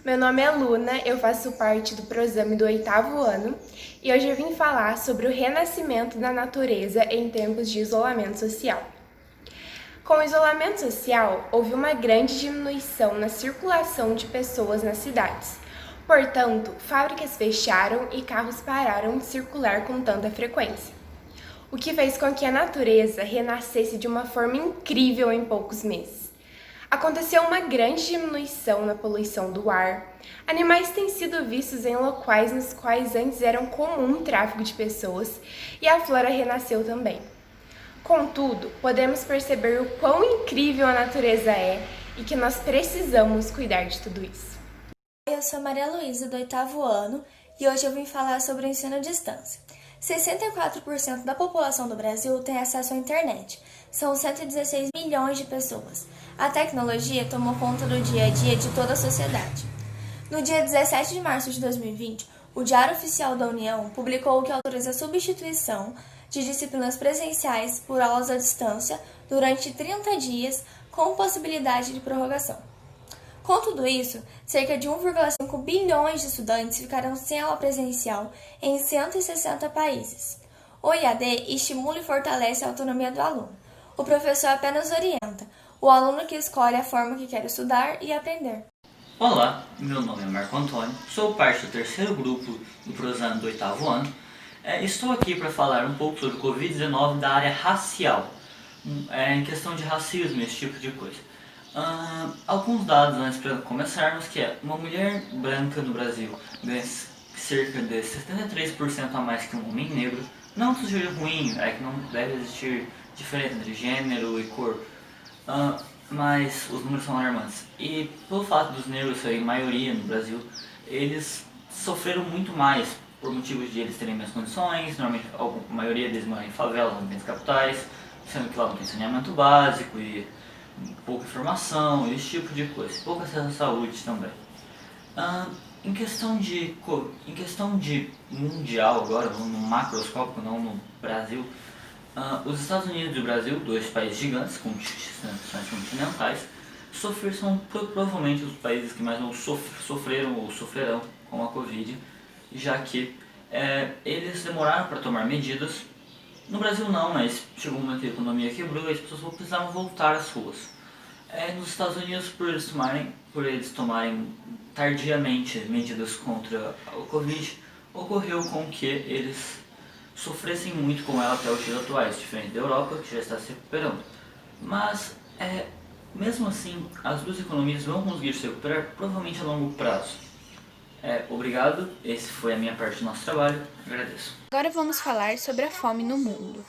Meu nome é Luna, eu faço parte do Prozame do 8º ano e hoje eu vim falar sobre o renascimento da natureza em tempos de isolamento social. Com o isolamento social, houve uma grande diminuição na circulação de pessoas nas cidades. Portanto, fábricas fecharam e carros pararam de circular com tanta frequência, o que fez com que a natureza renascesse de uma forma incrível em poucos meses. Aconteceu uma grande diminuição na poluição do ar. Animais têm sido vistos em locais nos quais antes era comum o tráfico de pessoas e a flora renasceu também. Contudo, podemos perceber o quão incrível a natureza é e que nós precisamos cuidar de tudo isso. Eu sou Maria Luísa, do 8º ano, e hoje eu vim falar sobre o ensino à distância. 64% da população do Brasil tem acesso à internet. São 116 milhões de pessoas. A tecnologia tomou conta do dia a dia de toda a sociedade. No dia 17 de março de 2020, o Diário Oficial da União publicou que autoriza a substituição de disciplinas presenciais por aulas à distância durante 30 dias, com possibilidade de prorrogação. Com tudo isso, cerca de 1,5 bilhões de estudantes ficarão sem aula presencial em 160 países. O IAD estimula e fortalece a autonomia do aluno. O professor apenas orienta, o aluno que escolhe a forma que quer estudar e aprender. Olá, meu nome é Marco Antônio, sou parte do terceiro grupo do Prozame do 8º ano. Estou aqui para falar um pouco sobre o Covid-19 da área racial, em questão de racismo, esse tipo de coisa. Alguns dados antes para começarmos, que é uma mulher branca no Brasil ganha cerca de 73% a mais que um homem negro. Não que seja ruim, é que não deve existir diferença entre gênero e cor, mas os números são alarmantes. E pelo fato dos negros serem maioria no Brasil, eles sofreram muito mais por motivos de eles terem menos condições. Normalmente a maioria deles mora em favelas, em grandes capitais, sendo que lá não tem saneamento básico e pouca informação, esse tipo de coisa, pouco acesso à saúde também. Em questão de mundial agora, no macroscópico, não no Brasil, os Estados Unidos e o Brasil, dois países gigantes com distâncias continentais, são provavelmente os países que mais sofreram ou sofrerão com a Covid, já que eles demoraram para tomar medidas. No Brasil não, mas chegou um momento que a economia quebrou e as pessoas precisavam voltar às ruas. Nos Estados Unidos, por eles tomarem tardiamente medidas contra o Covid, ocorreu com que eles sofressem muito com ela até os dias atuais, diferente da Europa, que já está se recuperando. Mas, mesmo assim, as duas economias vão conseguir se recuperar, provavelmente a longo prazo. Obrigado, esse foi a minha parte do nosso trabalho, agradeço. Agora vamos falar sobre a fome no mundo.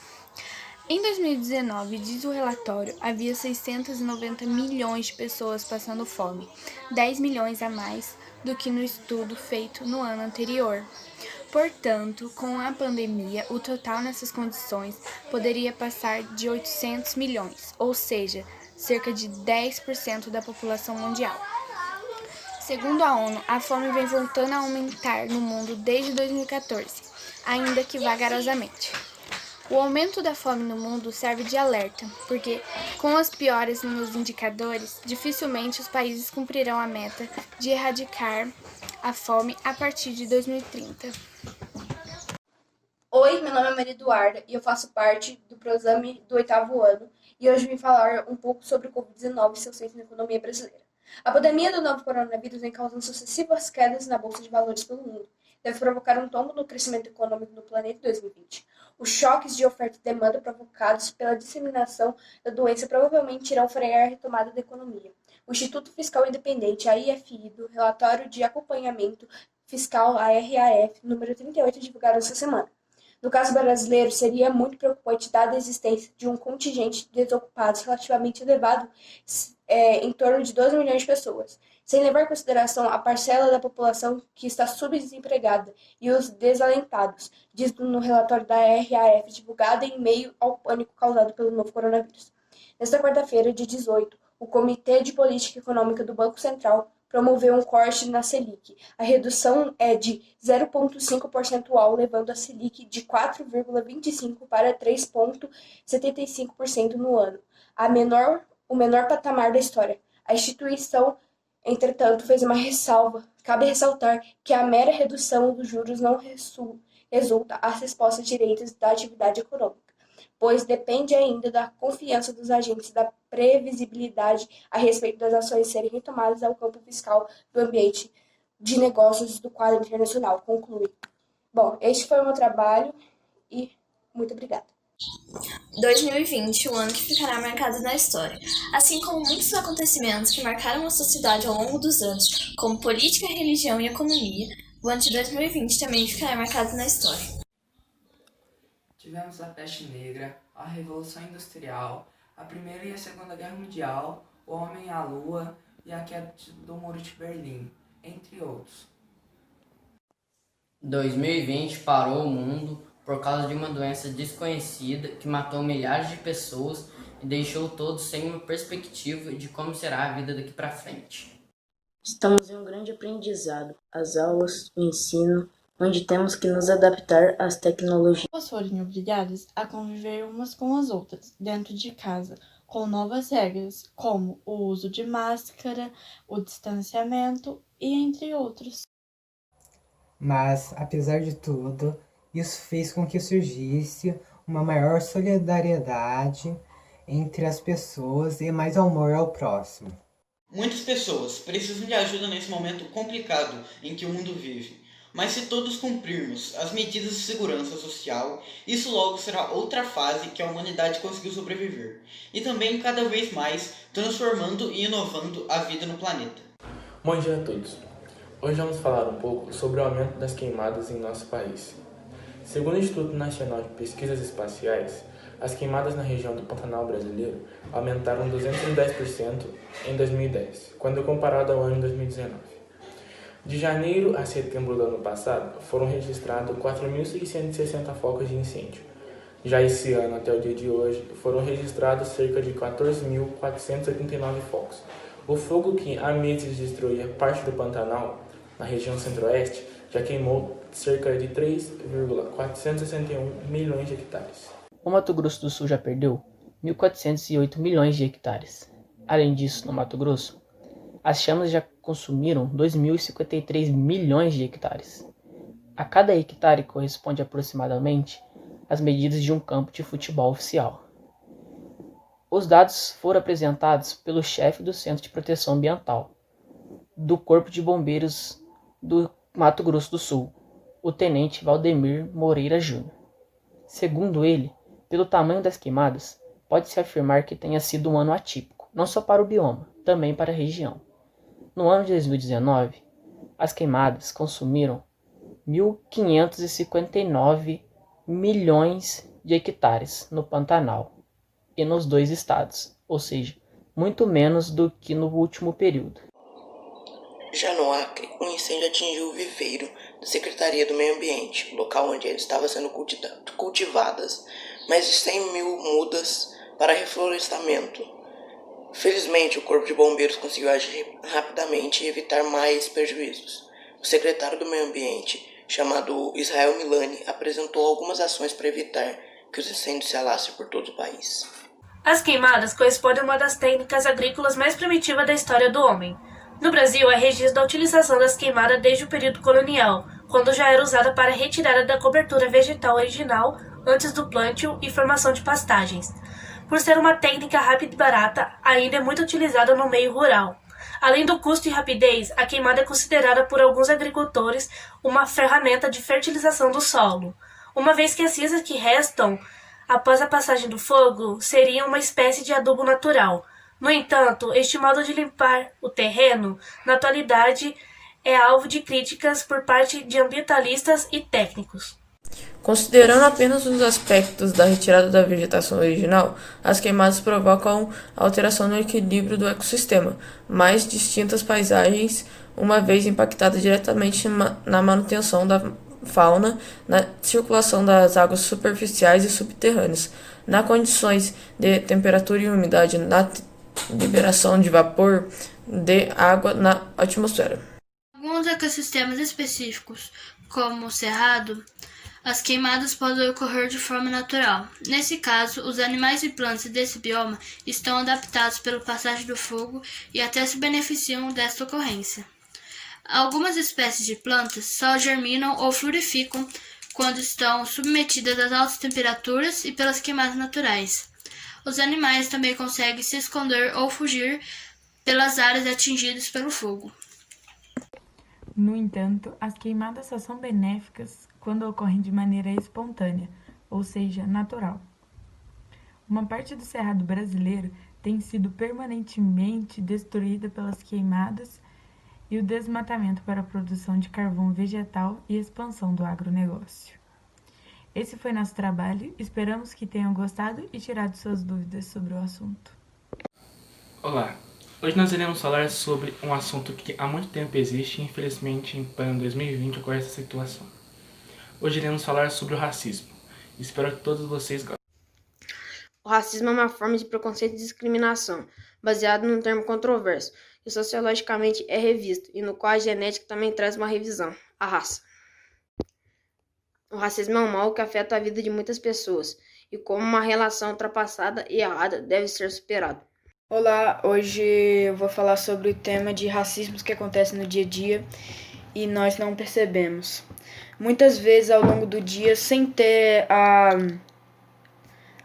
Em 2019, diz o relatório, havia 690 milhões de pessoas passando fome, 10 milhões a mais do que no estudo feito no ano anterior. Portanto, com a pandemia, o total nessas condições poderia passar de 800 milhões, ou seja, cerca de 10% da população mundial. Segundo a ONU, a fome vem voltando a aumentar no mundo desde 2014, ainda que vagarosamente. O aumento da fome no mundo serve de alerta, porque, com as piores nos indicadores, dificilmente os países cumprirão a meta de erradicar a fome a partir de 2030. Oi, meu nome é Maria Eduarda e eu faço parte do Prozame do 8º ano e hoje vim falar um pouco sobre o Covid-19 e seus efeitos na economia brasileira. A pandemia do novo coronavírus vem causando sucessivas quedas na bolsa de valores pelo mundo. Deve provocar um tombo no crescimento econômico do planeta em 2020. Os choques de oferta e demanda provocados pela disseminação da doença provavelmente irão frear a retomada da economia. O Instituto Fiscal Independente, a IFI, do Relatório de Acompanhamento Fiscal, a RAF, número 38, divulgado essa semana. No caso brasileiro, seria muito preocupante, dada a existência de um contingente de desocupados relativamente elevado, em torno de 12 milhões de pessoas, sem levar em consideração a parcela da população que está subdesempregada e os desalentados, diz no relatório da RAF, divulgado em meio ao pânico causado pelo novo coronavírus. Nesta quarta-feira, dia 18, o Comitê de Política Econômica do Banco Central promoveu um corte na Selic. A redução é de 0,5 percentual, levando a Selic de 4,25% para 3,75% no ano, o menor patamar da história. A instituição entretanto, fez uma ressalva. Cabe ressaltar que a mera redução dos juros não resulta as respostas direitas da atividade econômica, pois depende ainda da confiança dos agentes e da previsibilidade a respeito das ações serem retomadas ao campo fiscal do ambiente de negócios do quadro internacional. Conclui. Bom, este foi o meu trabalho e muito obrigada. 2020, o ano que ficará marcado na história. Assim como muitos acontecimentos que marcaram a sociedade ao longo dos anos, como política, religião e economia, o ano de 2020 também ficará marcado na história. Tivemos a Peste Negra, a Revolução Industrial, a Primeira e a Segunda Guerra Mundial, o Homem à Lua e a queda do Muro de Berlim, entre outros. 2020 parou o mundo por causa de uma doença desconhecida que matou milhares de pessoas e deixou todos sem uma perspectiva de como será a vida daqui para frente. Estamos em um grande aprendizado, as aulas, o ensino, onde temos que nos adaptar às tecnologias. Pessoas forem obrigadas a conviver umas com as outras, dentro de casa, com novas regras, como o uso de máscara, o distanciamento e entre outros. Mas, apesar de tudo, isso fez com que surgisse uma maior solidariedade entre as pessoas e mais amor ao próximo. Muitas pessoas precisam de ajuda nesse momento complicado em que o mundo vive. Mas se todos cumprirmos as medidas de segurança social, isso logo será outra fase que a humanidade conseguiu sobreviver. E também cada vez mais transformando e inovando a vida no planeta. Bom dia a todos. Hoje vamos falar um pouco sobre o aumento das queimadas em nosso país. Segundo o Instituto Nacional de Pesquisas Espaciais, as queimadas na região do Pantanal brasileiro aumentaram 210% em 2010, quando comparado ao ano de 2019. De janeiro a setembro do ano passado, foram registrados 4.660 focos de incêndio. Já esse ano, até o dia de hoje, foram registrados cerca de 14.489 focos. O fogo que há meses destruía parte do Pantanal, na região centro-oeste, já queimou cerca de 3,461 milhões de hectares. O Mato Grosso do Sul já perdeu 1.408 milhões de hectares. Além disso, no Mato Grosso, as chamas já consumiram 2.053 milhões de hectares. A cada hectare corresponde aproximadamente às medidas de um campo de futebol oficial. Os dados foram apresentados pelo chefe do Centro de Proteção Ambiental do Corpo de Bombeiros do Mato Grosso do Sul, o Tenente Valdemir Moreira Júnior. Segundo ele, pelo tamanho das queimadas, pode-se afirmar que tenha sido um ano atípico, não só para o bioma, também para a região. No ano de 2019, as queimadas consumiram 1.559 milhões de hectares no Pantanal e nos dois estados, ou seja, muito menos do que no último período. Já no Acre, um incêndio atingiu o viveiro da Secretaria do Meio Ambiente, local onde estava sendo cultivadas mais de 100 mil mudas para reflorestamento. Felizmente, o Corpo de Bombeiros conseguiu agir rapidamente e evitar mais prejuízos. O secretário do Meio Ambiente, chamado Israel Milani, apresentou algumas ações para evitar que os incêndios se alassem por todo o país. As queimadas correspondem a uma das técnicas agrícolas mais primitivas da história do homem. No Brasil, há registro da utilização das queimadas desde o período colonial, quando já era usada para a retirada da cobertura vegetal original antes do plantio e formação de pastagens. Por ser uma técnica rápida e barata, ainda é muito utilizada no meio rural. Além do custo e rapidez, a queimada é considerada por alguns agricultores uma ferramenta de fertilização do solo, uma vez que as cinzas que restam após a passagem do fogo seriam uma espécie de adubo natural. No entanto, este modo de limpar o terreno, na atualidade, é alvo de críticas por parte de ambientalistas e técnicos. Considerando apenas os aspectos da retirada da vegetação original, as queimadas provocam a alteração no equilíbrio do ecossistema, mais distintas paisagens, uma vez impactadas diretamente na manutenção da fauna, na circulação das águas superficiais e subterrâneas, nas condições de temperatura e umidade, na liberação de vapor de água na atmosfera. Alguns ecossistemas específicos, como o cerrado, As queimadas podem ocorrer de forma natural. Nesse caso, os animais e plantas desse bioma estão adaptados pela passagem do fogo e até se beneficiam desta ocorrência. Algumas espécies de plantas só germinam ou frutificam quando estão submetidas às altas temperaturas e pelas queimadas naturais. Os animais também conseguem se esconder ou fugir pelas áreas atingidas pelo fogo. No entanto, as queimadas só são benéficas quando ocorrem de maneira espontânea, ou seja, natural. Uma parte do cerrado brasileiro tem sido permanentemente destruída pelas queimadas e o desmatamento para a produção de carvão vegetal e expansão do agronegócio. Esse foi nosso trabalho, esperamos que tenham gostado e tirado suas dúvidas sobre o assunto. Olá, hoje nós iremos falar sobre um assunto que há muito tempo existe e infelizmente em pleno 2020 ocorre essa situação. Hoje iremos falar sobre o racismo. Espero que todos vocês gostem. O racismo é uma forma de preconceito e discriminação, baseado num termo controverso, que sociologicamente é revisto, e no qual a genética também traz uma revisão, a raça. O racismo é um mal que afeta a vida de muitas pessoas, e como uma relação ultrapassada e errada deve ser superado. Olá, hoje eu vou falar sobre o tema de racismos que acontece no dia a dia e nós não percebemos. Muitas vezes ao longo do dia, sem ter a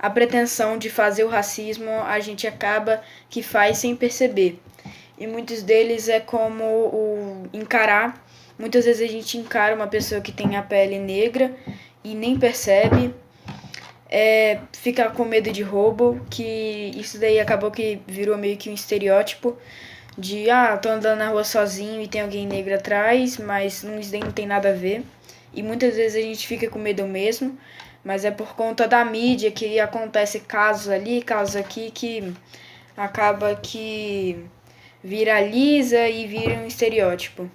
pretensão de fazer o racismo, a gente acaba que faz sem perceber. E muitos deles é como o encarar. Muitas vezes a gente encara uma pessoa que tem a pele negra e nem percebe. Fica com medo de roubo, que isso daí acabou que virou meio que um estereótipo de tô andando na rua sozinho e tem alguém negro atrás, mas isso daí não tem nada a ver. E muitas vezes a gente fica com medo mesmo, mas é por conta da mídia que acontece casos ali, casos aqui, que acaba que viraliza e vira um estereótipo.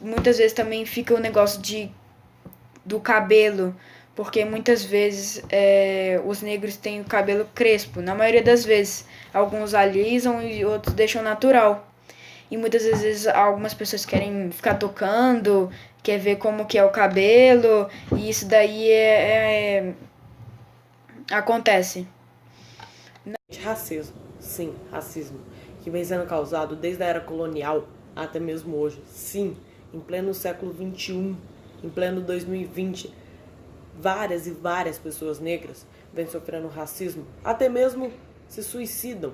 Muitas vezes também fica o negócio do cabelo, porque muitas vezes os negros têm o cabelo crespo, na maioria das vezes. Alguns alisam e outros deixam natural. E muitas vezes algumas pessoas querem ficar tocando, quer ver como que é o cabelo, e isso daí acontece. Racismo, sim, racismo, que vem sendo causado desde a era colonial até mesmo hoje. Sim, em pleno século XXI, em pleno 2020, várias e várias pessoas negras vêm sofrendo racismo, até mesmo se suicidam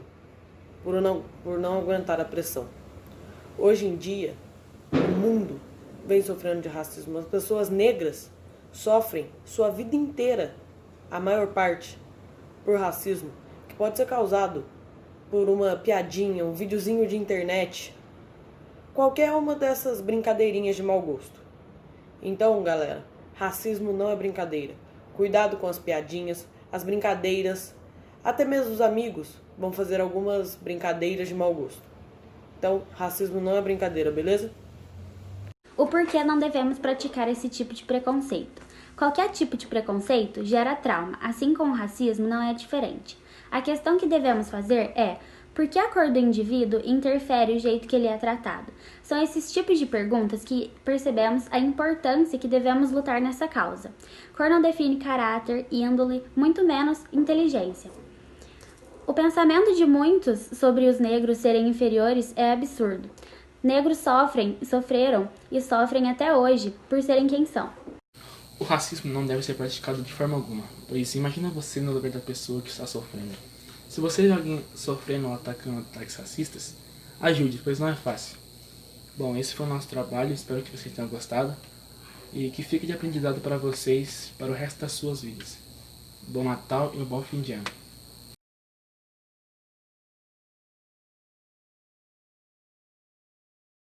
por não aguentar a pressão. Hoje em dia, o mundo vem sofrendo de racismo. As pessoas negras sofrem sua vida inteira, a maior parte, por racismo, que pode ser causado por uma piadinha, um videozinho de internet, qualquer uma dessas brincadeirinhas de mau gosto. Então, galera, racismo não é brincadeira. Cuidado com as piadinhas, as brincadeiras, até mesmo os amigos vão fazer algumas brincadeiras de mau gosto. Então, racismo não é brincadeira, beleza? O porquê não devemos praticar esse tipo de preconceito. Qualquer tipo de preconceito gera trauma, assim como o racismo não é diferente. A questão que devemos fazer é: por que a cor do indivíduo interfere o jeito que ele é tratado? São esses tipos de perguntas que percebemos a importância que devemos lutar nessa causa. Cor não define caráter, índole, muito menos inteligência. O pensamento de muitos sobre os negros serem inferiores é absurdo. Negros sofreram e sofrem até hoje por serem quem são. O racismo não deve ser praticado de forma alguma, pois imagina você no lugar da pessoa que está sofrendo. Se você vê alguém sofrendo ou atacando ataques racistas, ajude, pois não é fácil. Bom, esse foi o nosso trabalho, espero que vocês tenham gostado e que fique de aprendizado para vocês para o resto das suas vidas. Bom Natal e um bom fim de ano.